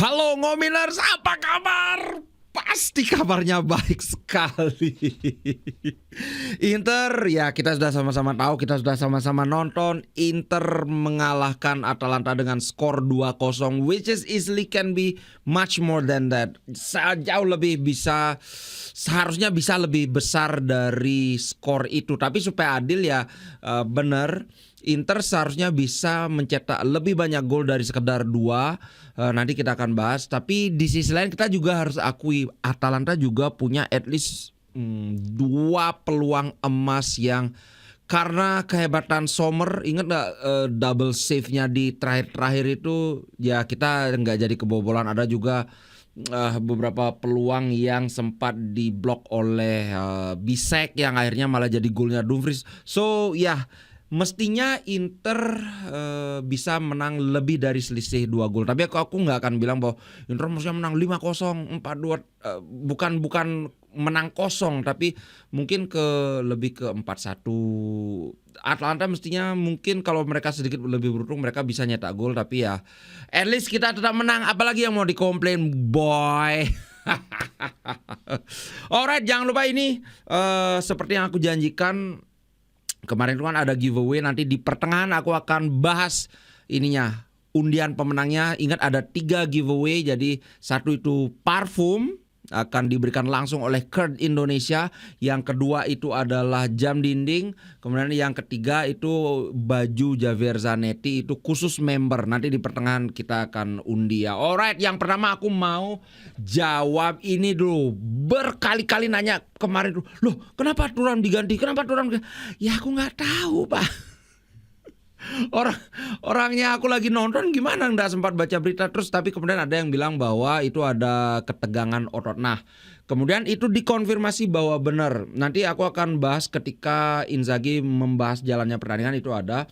Halo Ngominers, apa kabar? Pasti kabarnya baik sekali. Inter, ya kita sudah sama-sama tahu, kita sudah sama-sama nonton. Inter mengalahkan Atalanta dengan skor 2-0, which is easily can be much more than that. Jauh lebih bisa, seharusnya bisa lebih besar dari skor itu. Tapi supaya adil ya, benar. Inter seharusnya bisa mencetak lebih banyak gol dari sekedar 2. Nanti kita akan bahas. Tapi di sisi lain kita juga harus akui Atalanta juga punya at least 2 peluang emas yang karena kehebatan Sommer. Ingat gak double save-nya di terakhir-terakhir itu, ya kita nggak jadi kebobolan. Ada juga beberapa peluang yang sempat diblok oleh Bisek yang akhirnya malah jadi golnya Dumfries. So ya, mestinya Inter bisa menang lebih dari selisih 2 gol. Tapi aku nggak akan bilang bahwa Inter mestinya menang 5-0, 4-2. Bukan menang kosong, tapi mungkin lebih ke 4-1. Atalanta mestinya mungkin kalau mereka sedikit lebih beruntung mereka bisa nyetak gol. Tapi ya at least kita tetap menang. Apalagi yang mau dikomplain, boy. Alright, jangan lupa ini seperti yang aku janjikan kemarin itu kan ada giveaway. Nanti di pertengahan aku akan bahas ininya, undian pemenangnya. Ingat ada 3 giveaway. Jadi satu itu parfum akan diberikan langsung oleh Kurt Indonesia. Yang kedua itu adalah jam dinding. Kemudian yang ketiga itu baju Javier Zanetti, itu khusus member. Nanti di pertengahan kita akan undi ya. Alright, yang pertama aku mau jawab ini dulu. Berkali-kali nanya kemarin, loh kenapa Thuram diganti? Kenapa Thuram diganti? Ya aku nggak tahu Pak. Orangnya aku lagi nonton gimana nggak sempat baca berita terus. Tapi kemudian ada yang bilang bahwa itu ada ketegangan otot. Nah kemudian itu dikonfirmasi bahwa benar. Nanti aku akan bahas ketika Inzaghi membahas jalannya pertandingan itu ada.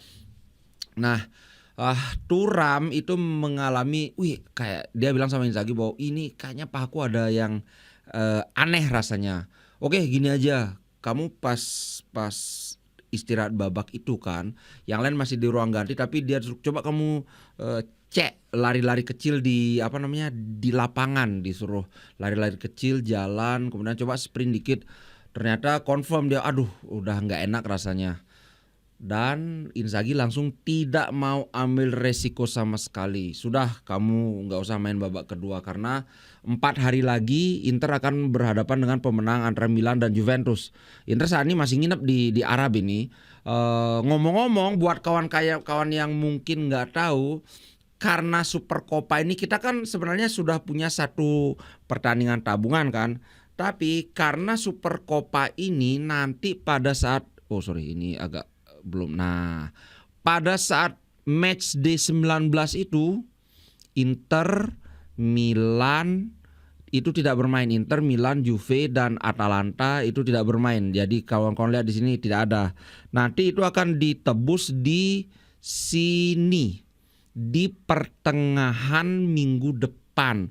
Nah Thuram itu mengalami, kayak dia bilang sama Inzaghi bahwa ini kayaknya pahaku ada yang aneh rasanya. Oke gini aja, kamu pas istirahat babak itu kan, yang lain masih di ruang ganti, tapi dia coba kamu cek lari-lari kecil di di lapangan, disuruh lari-lari kecil jalan, kemudian coba sprint dikit, ternyata confirm dia aduh udah nggak enak rasanya. Dan Inzaghi langsung tidak mau ambil resiko sama sekali. Sudah, kamu nggak usah main babak kedua karena 4 hari lagi Inter akan berhadapan dengan pemenang antara Milan dan Juventus. Inter saat ini masih nginep di Arab ini. Ngomong-ngomong, buat kawan-kawan yang mungkin nggak tahu, karena Super Copa ini kita kan sebenarnya sudah punya satu pertandingan tabungan kan. Tapi karena Super Copa ini nanti pada saat ini agak belum. Nah, pada saat match day 19 itu Inter, Milan itu tidak bermain. Inter, Milan, Juve dan Atalanta itu tidak bermain. Jadi kawan-kawan lihat di sini tidak ada. Nanti itu akan ditebus di sini di pertengahan minggu depan.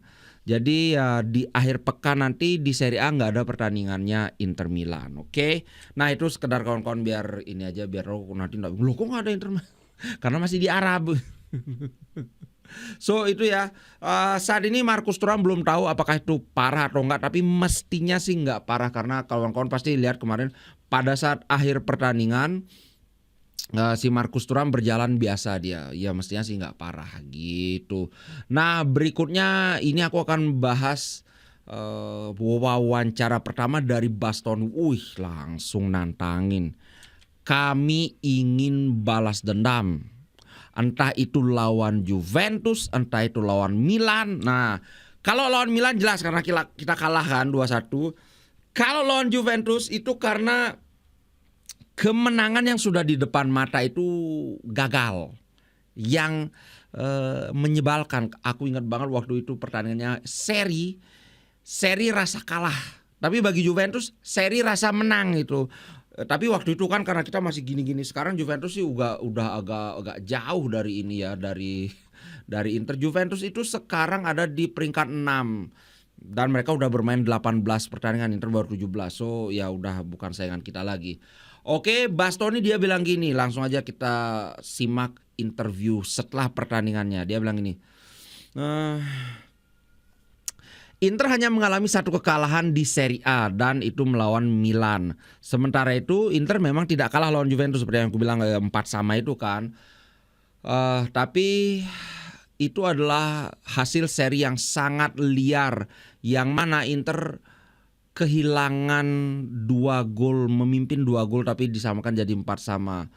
Jadi ya di akhir pekan nanti di Serie A nggak ada pertandingannya Inter Milan, oke? Nah itu sekedar kawan-kawan biar ini aja, biar nanti nggak, loh kok nggak ada Inter Milan? Karena masih di Arab. So itu ya, saat ini Marcus Thuram belum tahu apakah itu parah atau enggak, tapi mestinya sih nggak parah karena kawan-kawan pasti lihat kemarin pada saat akhir pertandingan si Marcus Thuram berjalan biasa dia, ya mestinya sih nggak parah gitu. Nah berikutnya ini aku akan bahas wawancara pertama dari Bastoni. Langsung nantangin, kami ingin balas dendam, entah itu lawan Juventus, entah itu lawan Milan. Nah kalau lawan Milan jelas karena kita kalah kan 2-1. Kalau lawan Juventus itu karena kemenangan yang sudah di depan mata itu gagal. Yang menyebalkan, aku ingat banget waktu itu pertandingannya seri rasa kalah. Tapi bagi Juventus seri rasa menang itu. Tapi waktu itu kan karena kita masih gini-gini. Sekarang Juventus sih udah agak jauh dari ini ya, dari Inter. Juventus itu sekarang ada di peringkat 6. Dan mereka udah bermain 18 pertandingan, Inter baru 17. So ya udah bukan saingan kita lagi. Oke, Bastoni dia bilang gini, langsung aja kita simak interview setelah pertandingannya. Dia bilang gini, Inter hanya mengalami satu kekalahan di Serie A dan itu melawan Milan. Sementara itu Inter memang tidak kalah lawan Juventus seperti yang aku bilang 4-sama itu kan. Tapi itu adalah hasil seri yang sangat liar yang mana Inter kehilangan 2 gol, memimpin 2 gol tapi disamakan jadi 4-sama.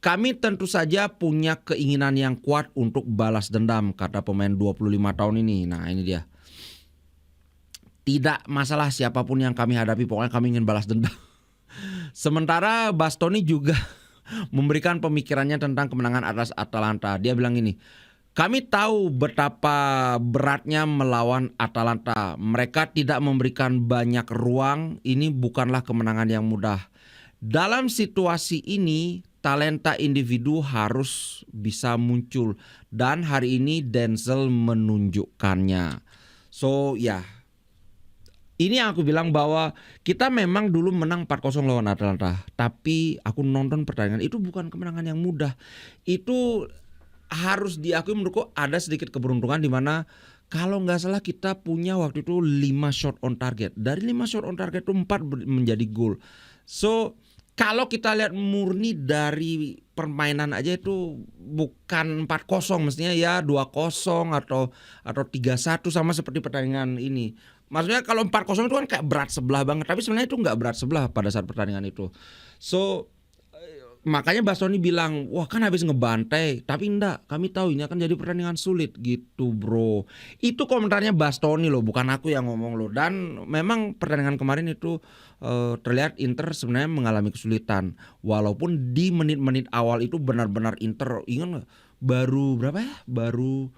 Kami tentu saja punya keinginan yang kuat untuk balas dendam, kata pemain 25 tahun ini. Nah, ini dia. Tidak masalah siapapun yang kami hadapi, pokoknya kami ingin balas dendam. Sementara Bastoni juga memberikan pemikirannya tentang kemenangan atas Atalanta. Dia bilang ini, kami tahu betapa beratnya melawan Atalanta. Mereka tidak memberikan banyak ruang. Ini bukanlah kemenangan yang mudah. Dalam situasi ini, talenta individu harus bisa muncul. Dan hari ini Denzel menunjukkannya. So, ya. Ini yang aku bilang bahwa kita memang dulu menang 4-0 lawan Atalanta. Tapi aku nonton pertandingan itu bukan kemenangan yang mudah. Itu harus diakui menurutku ada sedikit keberuntungan di mana kalau nggak salah kita punya waktu itu 5 shot on target. Dari 5 shot on target itu 4 menjadi gol. So kalau kita lihat murni dari permainan aja itu bukan 4-0, mestinya ya 2-0 atau 3-1 sama seperti pertandingan ini. Maksudnya kalau 4-0 itu kan kayak berat sebelah banget, tapi sebenarnya itu nggak berat sebelah pada saat pertandingan itu. So makanya Bastoni bilang, wah kan habis ngebantai, tapi enggak, kami tahu ini akan jadi pertandingan sulit gitu bro. Itu komentarnya Bastoni loh, bukan aku yang ngomong loh. Dan memang pertandingan kemarin itu terlihat Inter sebenarnya mengalami kesulitan. Walaupun di menit-menit awal itu benar-benar Inter, ingat gak? Baru berapa ya? Baru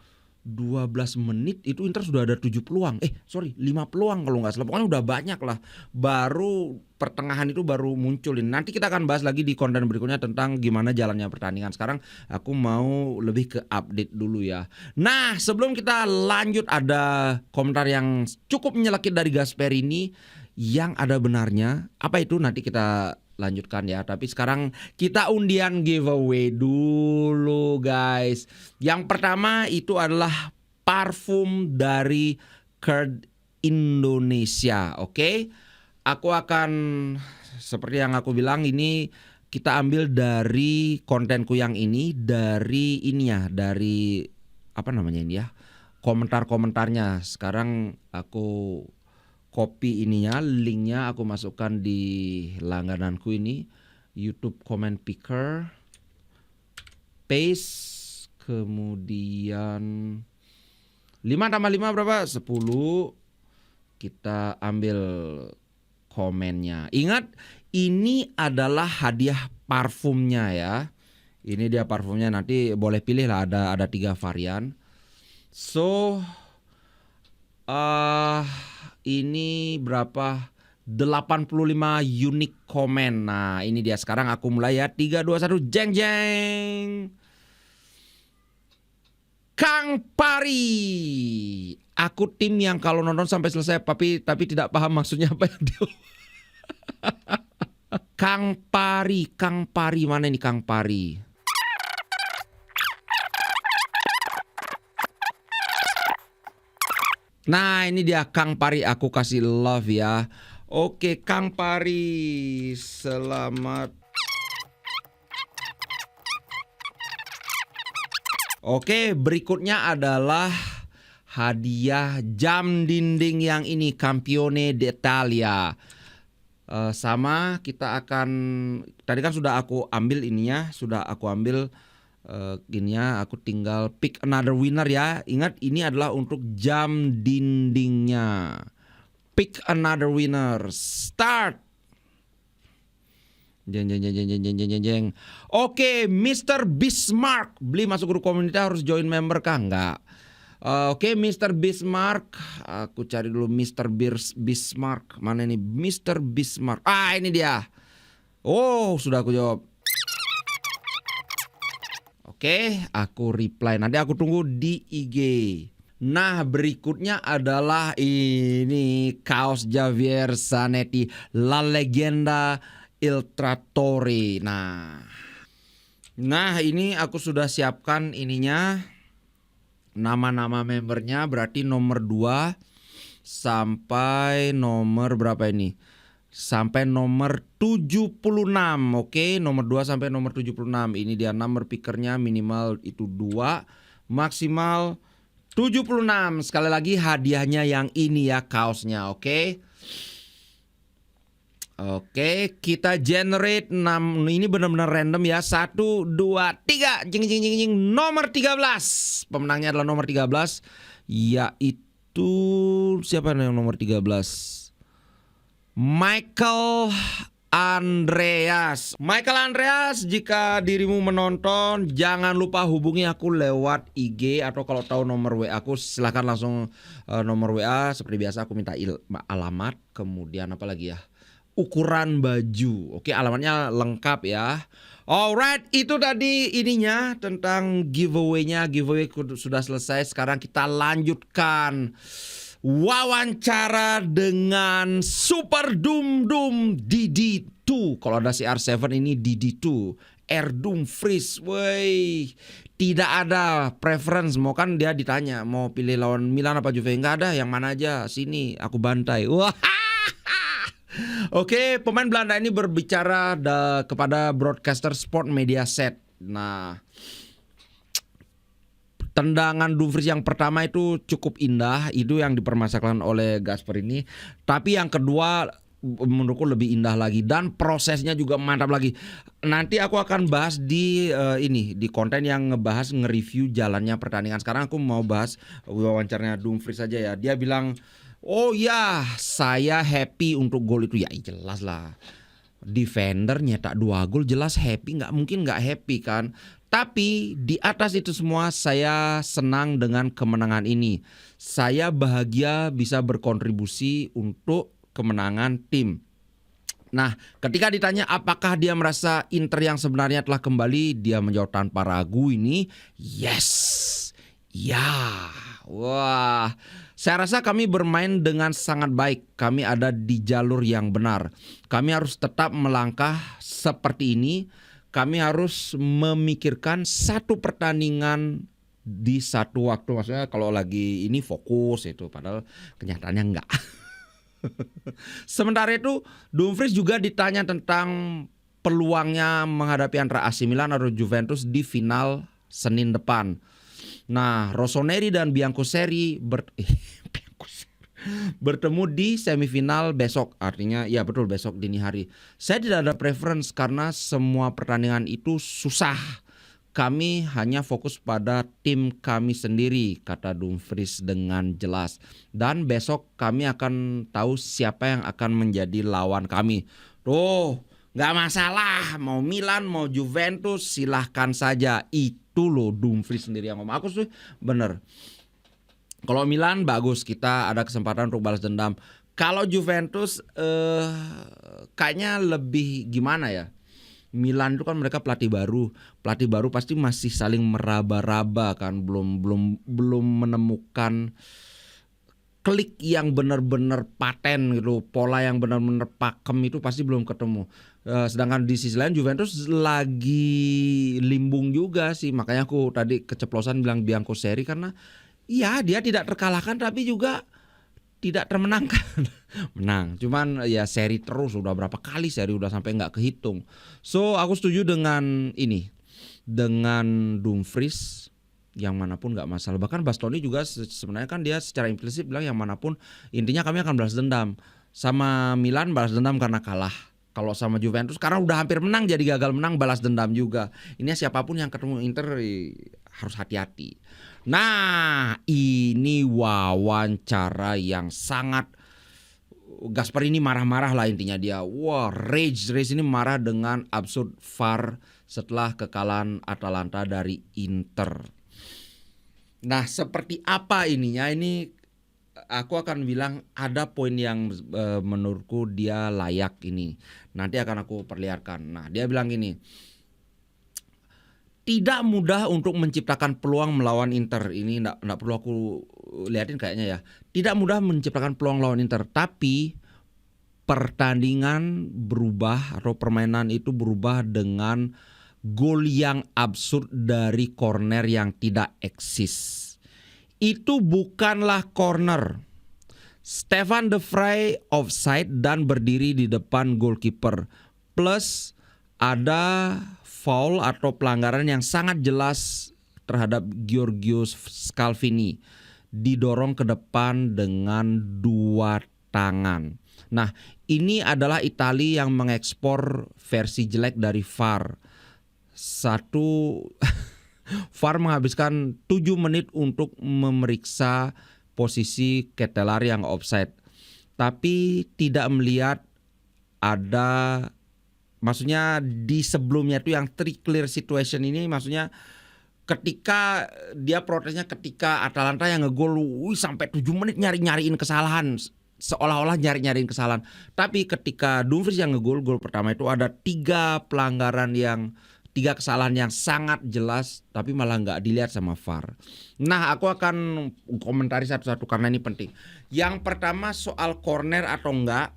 12 menit itu Inter sudah ada 7 peluang. 5 peluang kalau nggak salah. Pokoknya udah banyak lah. Baru pertengahan itu baru munculin. Nanti kita akan bahas lagi di konten berikutnya tentang gimana jalannya pertandingan. Sekarang aku mau lebih ke update dulu ya. Nah, sebelum kita lanjut ada komentar yang cukup menyelekit dari Gasperini yang ada benarnya. Apa itu nanti kita lanjutkan ya. Tapi sekarang kita undian giveaway dulu guys. Yang pertama itu adalah parfum dari Kerd Indonesia. Oke. Aku akan seperti yang aku bilang ini kita ambil dari kontenku yang ini dari ini ya, dari apa namanya ini ya, komentar-komentarnya. Sekarang aku copy ininya, linknya aku masukkan di langgananku ini, YouTube comment picker, paste, kemudian 5 tambah 5 berapa? 10. Kita ambil komennya. Ingat, ini adalah hadiah parfumnya ya. Ini dia parfumnya, nanti boleh pilih lah, ada 3 varian. So ini berapa? 85 unique comment. Nah, ini dia. Sekarang aku mulai ya. 3 2 1 jeng jeng. Kang Pari. Aku tim yang kalau nonton sampai selesai tapi tidak paham maksudnya apa yang dia. Kang Pari mana ini Kang Pari? Nah, ini dia Kang Pari, aku kasih love ya. Oke, Kang Pari, selamat. Oke, berikutnya adalah hadiah jam dinding yang ini, Campione d'Italia. Sama kita akan, tadi kan sudah aku ambil ininya, gininya, aku tinggal pick another winner ya. Ingat ini adalah untuk jam dindingnya. Pick another winner. Start. Jeng. Oke, Mr. Bismarck. Beli masuk grup komunitas harus join member kah? Enggak. Oke, Mr. Bismarck. Aku cari dulu Mr. Bismarck. Mana ini Mr. Bismarck? Ini dia. Oh, sudah aku jawab. Oke, aku reply. Nanti aku tunggu di IG. Nah, berikutnya adalah ini kaos Javier Zanetti, La Legenda Il Trattore. Nah, ini aku sudah siapkan ininya. Nama-nama membernya berarti nomor 2 sampai nomor berapa ini? Sampai nomor 76. Oke, nomor 2 sampai nomor 76. Ini dia number pickernya, minimal itu 2, maksimal 76. Sekali lagi hadiahnya yang ini ya, kaosnya. Oke. Oke, kita generate 6. Ini benar-benar random ya. 1, 2, 3. Jing jing jing jing. Nomor 13. Pemenangnya adalah nomor 13, yaitu siapa yang nomor 13? Michael Andreas. Michael Andreas, jika dirimu menonton, jangan lupa hubungi aku lewat IG, atau kalau tahu nomor WA aku silahkan langsung nomor WA. Seperti biasa aku minta alamat, kemudian apa lagi ya, ukuran baju. Oke, alamatnya lengkap ya. Alright, itu tadi ininya tentang giveaway-nya. Giveaway sudah selesai. Sekarang kita lanjutkan wawancara dengan Super Doom DD2. Kalau ada CR7 ini DD2, Air Dumfries. Woi, tidak ada preference. Mau kan dia ditanya mau pilih lawan Milan apa Juve, nggak ada, yang mana aja, sini aku bantai. Wah. Oke, pemain Belanda ini berbicara kepada broadcaster Sport Mediaset. Nah, tendangan Dumfries yang pertama itu cukup indah, itu yang dipermasalahkan oleh Gasper ini. Tapi yang kedua menurutku lebih indah lagi, dan prosesnya juga mantap lagi. Nanti aku akan bahas di di konten yang nge-review jalannya pertandingan. Sekarang aku mau bahas wawancaranya Dumfries saja ya. Dia bilang, oh ya, saya happy untuk gol itu. Ya jelas lah, defender nyetak 2 gol jelas happy, nggak mungkin nggak happy kan. Tapi di atas itu semua saya senang dengan kemenangan ini. Saya bahagia bisa berkontribusi untuk kemenangan tim. Nah, ketika ditanya apakah dia merasa Inter yang sebenarnya telah kembali, dia menjawab tanpa ragu ini, yes, ya, wah. Saya rasa kami bermain dengan sangat baik. Kami ada di jalur yang benar. Kami harus tetap melangkah seperti ini. Kami harus memikirkan satu pertandingan di satu waktu. Maksudnya kalau lagi ini fokus itu, padahal kenyataannya enggak. Sementara itu Dumfries juga ditanya tentang peluangnya menghadapi antara AC Milan atau Juventus di final Senin depan. Nah, Rossoneri dan Bianconeri bertemu di semifinal besok. Artinya ya betul, besok dini hari. Saya tidak ada preference karena semua pertandingan itu susah. Kami hanya fokus pada tim kami sendiri, kata Dumfries dengan jelas. Dan besok kami akan tahu siapa yang akan menjadi lawan kami. Tuh, nggak masalah, mau Milan, mau Juventus, silahkan saja. Itu loh Dumfries sendiri yang ngomong. Aku sih bener. Kalau Milan bagus, kita ada kesempatan untuk balas dendam. Kalau Juventus kayaknya lebih gimana ya? Milan itu kan mereka pelatih baru pasti masih saling meraba-raba kan, belum menemukan klik yang benar-benar paten gitu, pola yang benar-benar pakem itu pasti belum ketemu. Sedangkan di sisi lain Juventus lagi limbung juga sih, makanya aku tadi keceplosan bilang Bianconeri karena ya dia tidak terkalahkan tapi juga tidak termenangkan. Menang, cuman ya seri terus, udah berapa kali seri, udah sampai nggak kehitung. So aku setuju dengan ini, dengan Dumfries yang manapun nggak masalah. Bahkan Bastoni juga sebenarnya kan dia secara implisit bilang yang manapun intinya kami akan balas dendam. Sama Milan balas dendam karena kalah. Kalau sama Juventus karena udah hampir menang jadi gagal menang, balas dendam juga. Ini siapapun yang ketemu Inter harus hati-hati. Nah, ini wawancara yang sangat, Gasper ini marah-marah lah intinya dia. Wah, rage ini marah dengan absurd VAR setelah kekalahan Atalanta dari Inter. Nah, seperti apa ininya? Ini aku akan bilang ada poin yang menurutku dia layak ini. Nanti akan aku perlihatkan. Nah, dia bilang gini, tidak mudah untuk menciptakan peluang melawan Inter. Ini enggak perlu aku liatin kayaknya ya. Tidak mudah menciptakan peluang lawan Inter, tapi pertandingan berubah atau permainan itu berubah dengan gol yang absurd dari corner yang tidak eksis. Itu bukanlah corner, Stefan De Vrij offside dan berdiri di depan goalkeeper. Plus ada foul atau pelanggaran yang sangat jelas terhadap Giorgio Scalvini. Didorong ke depan dengan 2 tangan. Nah, ini adalah Italia yang mengekspor versi jelek dari VAR. VAR menghabiskan 7 menit untuk memeriksa posisi Ketelaere yang offside, tapi tidak melihat ada, maksudnya di sebelumnya itu yang clear situation ini, maksudnya ketika dia protesnya ketika Atalanta yang ngegol sampai 7 menit nyariin kesalahan, seolah-olah nyariin kesalahan. Tapi ketika Dumfries yang ngegol gol pertama itu ada 3 kesalahan yang sangat jelas, tapi malah nggak dilihat sama VAR. Nah, aku akan komentari satu-satu karena ini penting. Yang pertama soal corner atau enggak,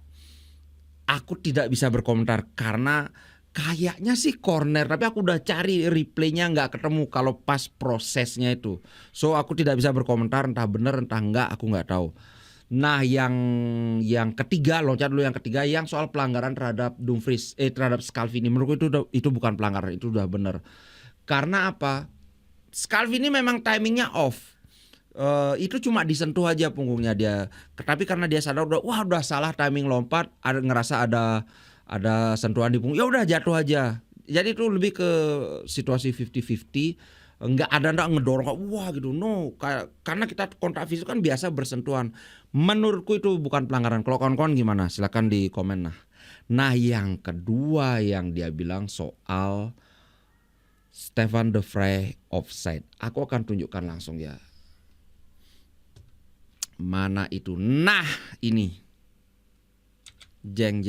aku tidak bisa berkomentar karena kayaknya sih corner, tapi aku udah cari replaynya nggak ketemu kalau pas prosesnya itu. So aku tidak bisa berkomentar, entah benar entah enggak, aku nggak tahu. Nah, yang ketiga, loncat dulu yang ketiga, yang soal pelanggaran terhadap Dumfries, terhadap Scalvini. Menurutku itu bukan pelanggaran, itu udah benar. Karena apa? Scalvini memang timingnya off. Itu cuma disentuh aja punggungnya dia. Tapi karena dia sadar udah salah timing lompat, ngerasa ada sentuhan di punggung, ya udah jatuh aja. Jadi itu lebih ke situasi 50-50. Nggak ngedorong wah gitu, no, karena kita kontak fisik kan biasa bersentuhan. Menurutku itu bukan pelanggaran. Kalau kawan-kawan gimana? Silakan di komen. Nah, yang kedua yang dia bilang soal Stefan De Vrij offside, aku akan tunjukkan langsung ya. Mana itu? Nah, ini jeng.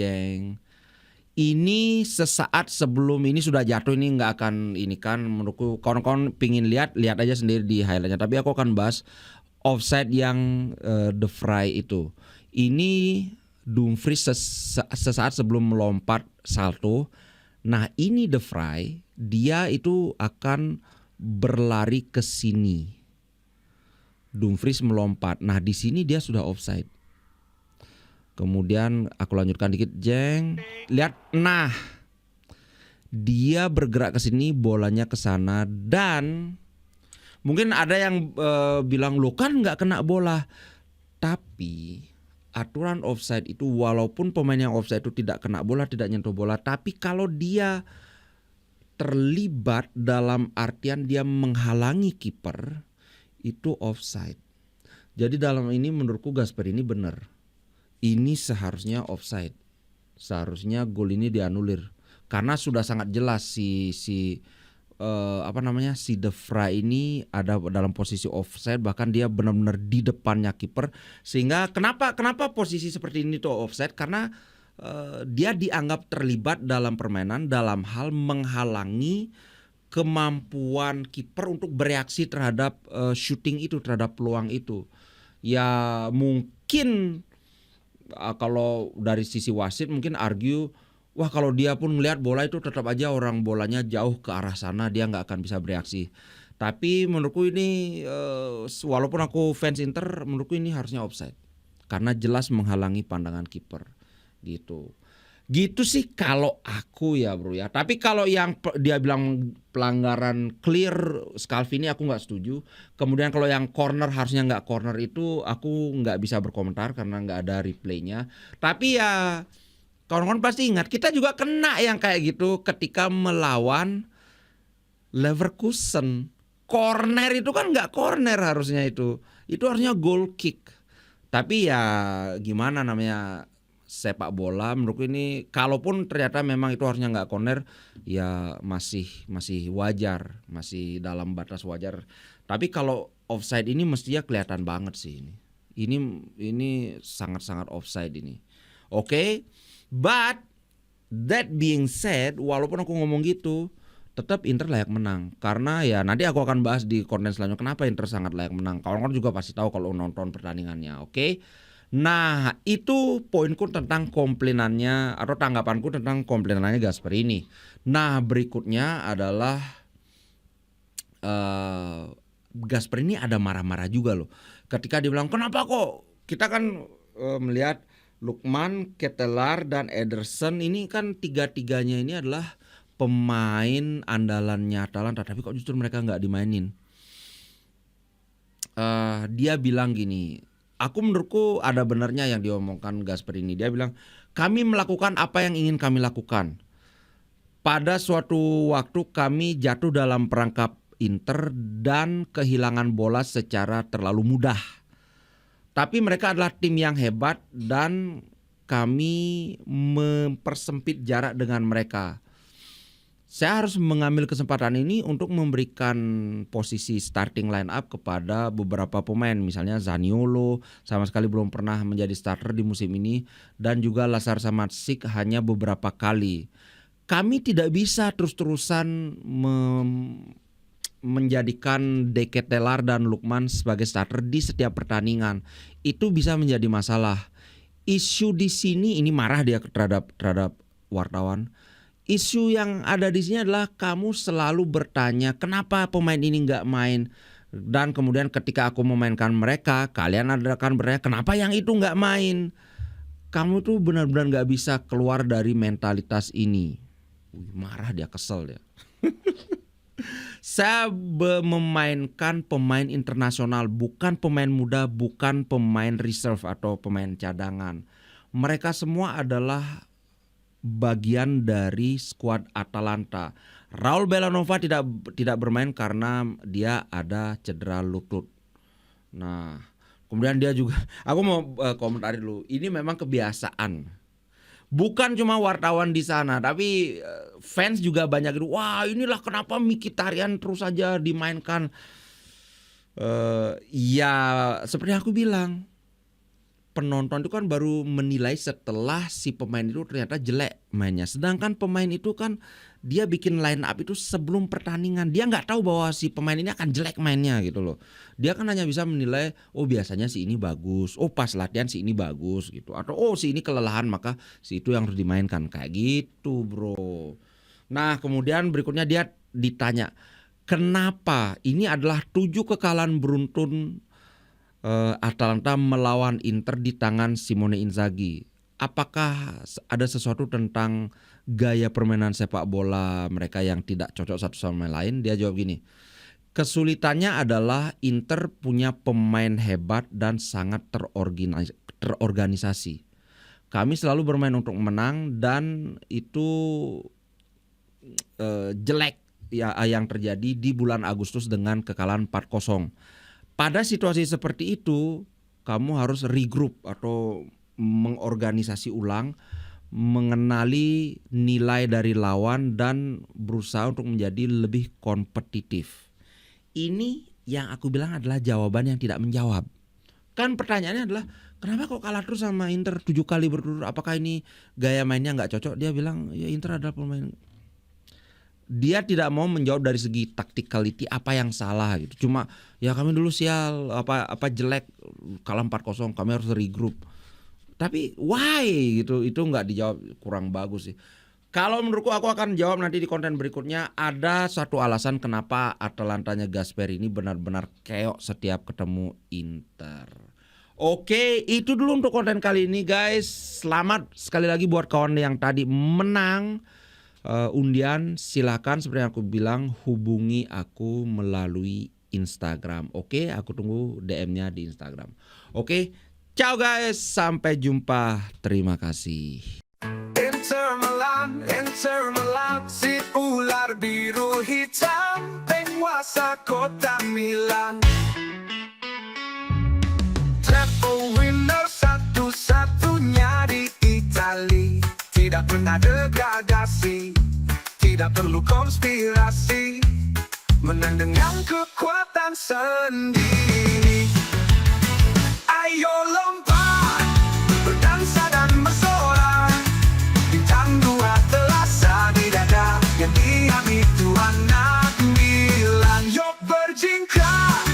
Ini sesaat sebelum ini sudah jatuh, ini nggak akan ini kan, menurutku kawan-kawan pingin lihat aja sendiri di highlightnya. Tapi aku akan bahas offside yang De Vrij itu. Ini Dumfries sesaat sebelum melompat salto. Nah, ini De Vrij, dia itu akan berlari ke sini. Dumfries melompat. Nah, di sini dia sudah offside. Kemudian aku lanjutkan dikit, jeng. Lihat, nah, dia bergerak ke sini, bolanya ke sana, dan mungkin ada yang bilang lo kan nggak kena bola. Tapi aturan offside itu, walaupun pemain yang offside itu tidak kena bola, tidak nyentuh bola, tapi kalau dia terlibat dalam artian dia menghalangi kiper, itu offside. Jadi dalam ini menurutku Gasperini benar. Ini seharusnya offside. Seharusnya gol ini dianulir karena sudah sangat jelas si De Vrij ini ada dalam posisi offside, bahkan dia benar-benar di depannya kiper. Sehingga kenapa posisi seperti ini tuh offside? Karena dia dianggap terlibat dalam permainan dalam hal menghalangi kemampuan kiper untuk bereaksi terhadap shooting itu, terhadap peluang itu. Ya mungkin kalau dari sisi wasit mungkin argue, wah kalau dia pun melihat bola itu tetap aja orang bolanya jauh ke arah sana, dia nggak akan bisa bereaksi. Tapi menurutku ini walaupun aku fans Inter, menurutku ini harusnya offside karena jelas menghalangi pandangan kiper gitu. Gitu sih kalau aku ya bro ya. Tapi kalau yang dia bilang pelanggaran clear Scalvini, aku nggak setuju. Kemudian kalau yang corner harusnya nggak corner, itu aku nggak bisa berkomentar karena nggak ada replaynya. Tapi ya kawan-kawan pasti ingat, kita juga kena yang kayak gitu ketika melawan Leverkusen. Corner itu kan nggak corner harusnya, itu harusnya goal kick. Tapi ya gimana namanya sepak bola, menurutku ini kalaupun ternyata memang itu harusnya nggak corner, ya masih wajar, masih dalam batas wajar. Tapi kalau offside ini mestinya kelihatan banget sih ini. Ini sangat-sangat offside ini. Oke, but that being said, walaupun aku ngomong gitu, tetap Inter layak menang. Karena ya nanti aku akan bahas di konten selanjutnya kenapa Inter sangat layak menang. Kawan-kawan juga pasti tahu kalau nonton pertandingannya, oke? Nah, itu poinku tentang komplainannya atau tanggapanku tentang komplainannya Gasperini. Nah, berikutnya adalah Gasperini ada marah-marah juga loh. Ketika dia bilang, kenapa kok kita kan melihat Lukman, Ketelaar dan Ederson ini kan tiga-tiganya ini adalah pemain andalannya Atalanta, tapi kok justru mereka nggak dimainin. Dia bilang gini, menurutku ada benarnya yang diomongkan Gasperini. Dia bilang, kami melakukan apa yang ingin kami lakukan. Pada suatu waktu kami jatuh dalam perangkap Inter dan kehilangan bola secara terlalu mudah. Tapi mereka adalah tim yang hebat dan kami mempersempit jarak dengan mereka. Saya harus mengambil kesempatan ini untuk memberikan posisi starting line up kepada beberapa pemain. Misalnya Zaniolo sama sekali belum pernah menjadi starter di musim ini. Dan juga Lazar Samatsik hanya beberapa kali. Kami tidak bisa terus-terusan menjadikan De Ketelaar dan Lukman sebagai starter di setiap pertandingan. Itu bisa menjadi masalah. Isu di sini, ini marah dia terhadap wartawan. Isu yang ada di sini adalah kamu selalu bertanya kenapa pemain ini nggak main. Dan kemudian ketika aku memainkan mereka, kalian akan bertanya kenapa yang itu nggak main. Kamu tuh benar-benar nggak bisa keluar dari mentalitas ini. Marah dia, kesel dia. Saya memainkan pemain internasional, bukan pemain muda, bukan pemain reserve atau pemain cadangan. Mereka semua adalah bagian dari skuad Atalanta. Raul Belanova tidak bermain karena dia ada cedera lutut. Nah, kemudian dia juga, aku mau komentari dulu. Ini memang kebiasaan. Bukan cuma wartawan di sana, tapi fans juga banyak gitu. Wah, inilah kenapa Mkhitaryan terus saja dimainkan. Ya, seperti aku bilang, penonton itu kan baru menilai setelah si pemain itu ternyata jelek mainnya. Sedangkan pemain itu kan dia bikin line up itu sebelum pertandingan. Dia nggak tahu bahwa si pemain ini akan jelek mainnya gitu loh. Dia kan hanya bisa menilai, oh biasanya si ini bagus, oh pas latihan si ini bagus gitu. Atau oh si ini kelelahan maka si itu yang harus dimainkan. Kayak gitu bro. Nah kemudian berikutnya dia ditanya, kenapa ini adalah 7 kekalahan beruntun Atalanta melawan Inter di tangan Simone Inzaghi. Apakah ada sesuatu tentang gaya permainan sepak bola mereka yang tidak cocok satu sama lain? Dia jawab gini, kesulitannya adalah Inter punya pemain hebat dan sangat terorganisasi. Kami selalu bermain untuk menang dan itu jelek ya yang terjadi di bulan Agustus dengan kekalahan 4-0. Pada situasi seperti itu, kamu harus regroup atau mengorganisasi ulang, mengenali nilai dari lawan dan berusaha untuk menjadi lebih kompetitif. Ini yang aku bilang adalah jawaban yang tidak menjawab. Kan pertanyaannya adalah, kenapa kok kalah terus sama Inter 7 kali berturut? Apakah ini gaya mainnya nggak cocok? Dia bilang, ya Inter adalah pemain. Dia tidak mau menjawab dari segi tacticality apa yang salah gitu. Cuma ya kami dulu sial apa jelek kalah 4-0, kami harus regroup. Tapi why gitu, itu nggak dijawab, kurang bagus sih. Kalau menurutku aku akan jawab nanti di konten berikutnya. Ada satu alasan kenapa Atalantanya Gasperini benar-benar keok setiap ketemu Inter. Oke, itu dulu untuk konten kali ini guys. Selamat sekali lagi buat kawan yang tadi menang undian. Silakan seperti yang aku bilang, hubungi aku melalui Instagram. Oke, aku tunggu DM-nya di Instagram. Oke, ciao guys, sampai jumpa. Terima kasih. Inter Milan, si ular biru hitam, penguasa kota Milan. Treble winner satu-satunya di Italia. Tidak pernah degradasi, tidak perlu konspirasi, menang dengan kekuatan sendiri. Ayo lompat, berdansa dan bersorak, bintang 2 telah di dada, yang diam itu anak Milan. Yuk berjingkrak,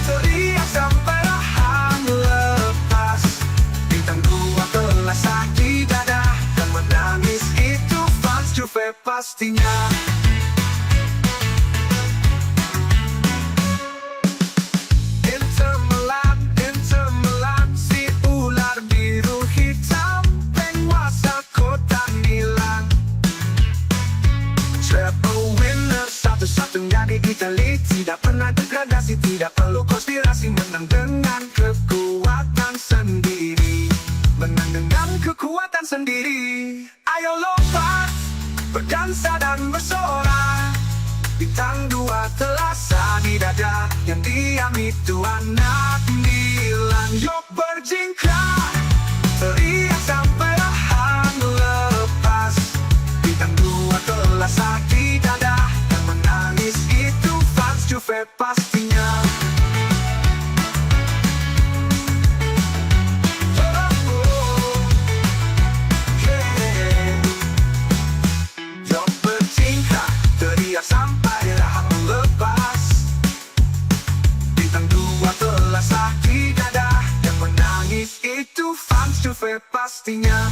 teriak sampai rahang lepas, bintang 2 telah di dada, dan menangis itu fans Juve pastinya. Inter Milan, si ular biru sendiri. Ayo lompat, berdansa dan bersorak. Bintang 2 terasa di dada, yang diam itu anak Milan. Yuk berjingkrak, teriak sampai rahang lepas. Bintang 2 terasa di dada, yang menangis itu fans Juve pastinya. Yuk berjingkrak, teriak sampai rahang lepas. Bintang 2 terasa di dada, yang menangis itu fans Juve pastinya.